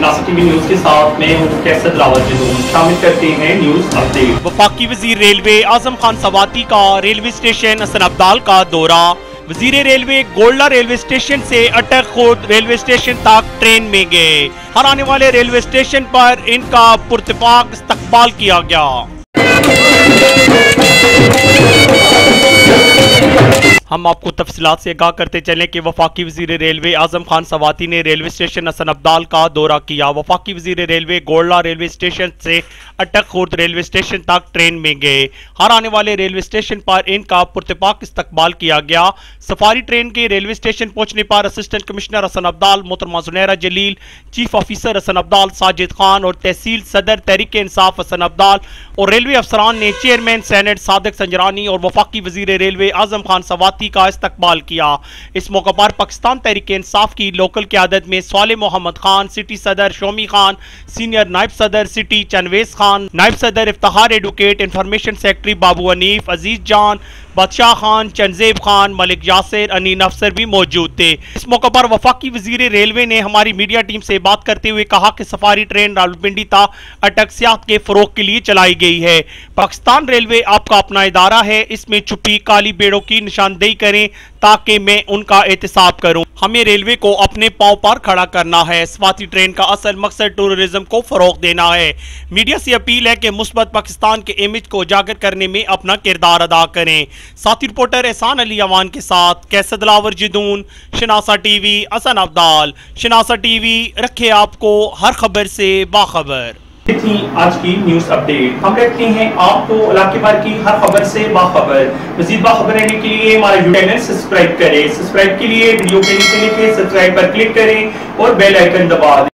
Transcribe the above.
शनासा TV news के साथ मैं हूँ कैसद रावत जदून। शामिल करते हैं न्यूज अपडेट। वफाकी वजीर रेलवे आजम खान सवाती का रेलवे स्टेशन हसन अब्दाल का दौरा। वजीर रेलवे गोल्डा रेलवे स्टेशन से अटक खुद रेलवे स्टेशन तक ट्रेन में गए। हर आने वाले रेलवे स्टेशन पर इनका पुरतफाक इस्तकबाल किया गया। हम आपको तफसीलात से आगाह करते चलें कि वफाकी वजीर रेलवे आजम खान सवाती ने रेलवे स्टेशन हसन अब्दाल का दौरा किया। वफाकी वजीर रेलवे गोल्डा रेलवे स्टेशन से अटक खुर्द रेलवे स्टेशन तक ट्रेन में गए। हर आने वाले रेलवे स्टेशन पर इनका पुरतफाक इस्तकबाल किया गया। सफारी ट्रेन के रेलवे स्टेशन पहुंचने पर असिस्टेंट कमिश्नर हसन अब्दाल, मोहतरमा जुनैरा जलील, चीफ ऑफिसर हसन अब्दाल, साजिद खान और तहसील सदर तहरीक इंसाफ हसन अब्दाल और रेलवे अफसरान ने चेयरमैन सेनेट सादिक संजरानी और वफाकी वजीर रेलवे आजम खान सवाती का इस्तकबाल किया। इस मौके पर पाकिस्तान तहरीक इंसाफ की लोकल क़यादत में स्वाले मोहम्मद खान, सिटी सदर शोमी खान, सीनियर नायब सदर सिटी चनवेज खान, नायब सदर इफ्तार एडवोकेट, इंफॉर्मेशन सेक्रेटरी बाबू हनीफ, अजीज जान, बादशाह खान, चंजेब खान, मलिक यासिर, अनीन अफसर भी मौजूद थे। इस मौके पर वफाकी वजीर रेलवे ने हमारी मीडिया टीम से बात करते हुए कहा कि सफारी ट्रेन रावलपिंडी तक अटक सियाहत के फरोग के लिए चलाई गई है। पाकिस्तान रेलवे आपका अपना इदारा है, इसमें छुपी काली बेड़ों की निशानदेही करें ताकि मैं उनका एहतसाब करूं। हमें रेलवे को अपने पांव पर खड़ा करना है। सफारी ट्रेन का असल मकसद टूरिज्म को फरोग देना है। मीडिया से अपील है कि मुस्बत पाकिस्तान के इमेज को उजागर करने में अपना किरदार अदा करें। साथी रिपोर्टर एहसान अली अवान के साथ कैसद रावत जदून, शनासा टीवी, हसन अब्दाल। शनासा टीवी रखे आपको हर खबर से बाखबर। थी आज की न्यूज अपडेट। हम रखते हैं आपको इलाके भर की हर खबर से बाखबर। मजीद बाखबर रहने के लिए हमारा यूट्यूब चैनल सब्सक्राइब करें। सब्सक्राइब के लिए वीडियो के नीचे लिखे सब्सक्राइब पर क्लिक करें और बेल आइकन दबा दें।